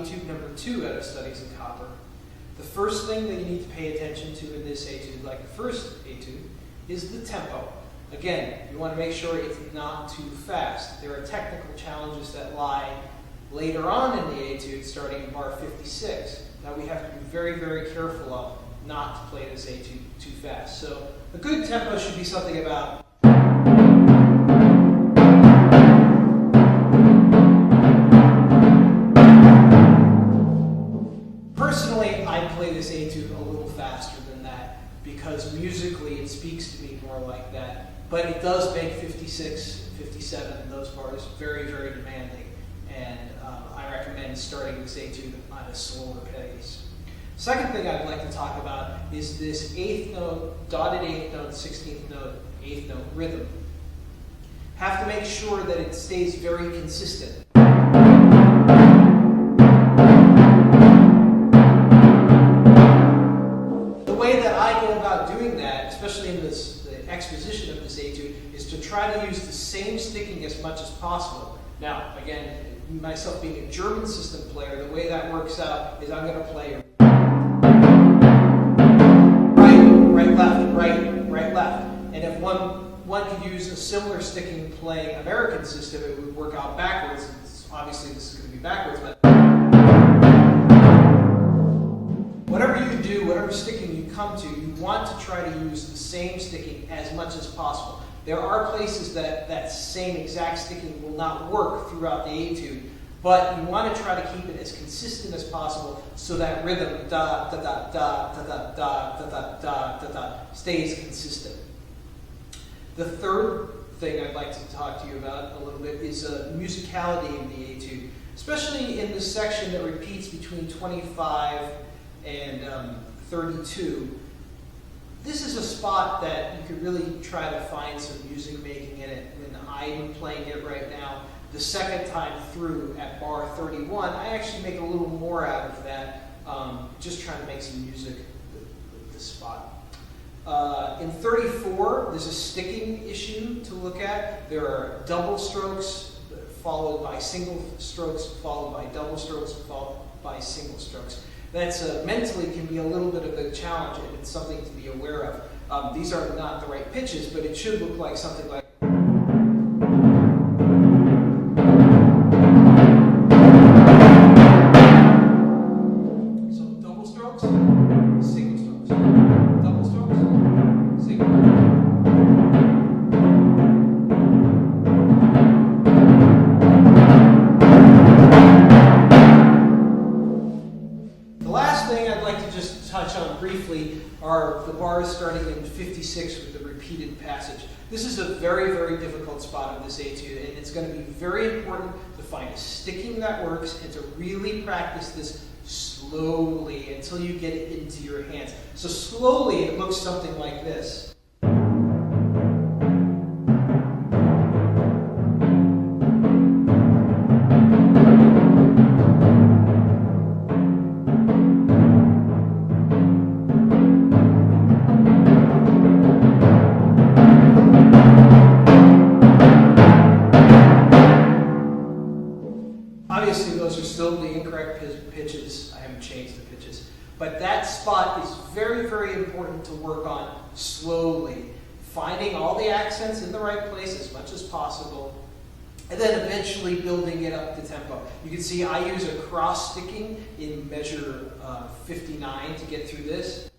etude number 2 out of Studies in Copper. The first thing that you need to pay attention to in this etude, like the first etude, is the tempo. Again, you want to make sure it's not too fast. There are technical challenges that lie later on in the etude, starting in bar 56. Now we have to be very, very careful of not to play this etude too fast. So a good tempo should be something about personally, I play this etude a little faster than that because musically it speaks to me more like that. But it does make 56, 57, and those bars very, very demanding. And I recommend starting this etude on a slower pace. Second thing I'd like to talk about is this 8th note, dotted 8th note, 16th note, 8th note rhythm. Have to make sure that it stays very consistent. The way that I go about doing that, especially in the exposition of this etude, is to try to use the same sticking as much as possible. Now, again, myself being a German system player, the way that works out is I'm going to play right, left, right, left. And if one could use a similar sticking playing American system, it would work out backwards. Obviously, this is going to be backwards, but whatever you do, whatever sticking you come to, you want to try to use the same sticking as much as possible. There are places that that same exact sticking will not work throughout the etude, but you want to try to keep it as consistent as possible so that rhythm da da da da da da da da da da da da stays consistent. The third thing I'd like to talk to you about a little bit is musicality in the etude, especially in the section that repeats between 25 and 32. This is a spot that you could really try to find some music making in it. When I'm playing it right now, the second time through at bar 31, I actually make a little more out of that, just trying to make some music with this spot. In 34, there's a sticking issue to look at. There are double strokes followed by single strokes, followed by double strokes, followed by single strokes. That's mentally can be a little bit of a challenge, and it's something to be aware of. These are not the right pitches, but it should look like something like so double strokes, single strokes, double strokes, single. Touch on briefly are the bars starting in 56 with the repeated passage. This is a very, very difficult spot of this etude, and it's going to be very important to find a sticking that works and to really practice this slowly until you get it into your hands. So slowly it looks something like this. Obviously, those are still the incorrect pitches. I haven't changed the pitches. But that spot is very, very important to work on slowly, finding all the accents in the right place as much as possible, and then eventually building it up to tempo. You can see I use a cross sticking in measure 59 to get through this.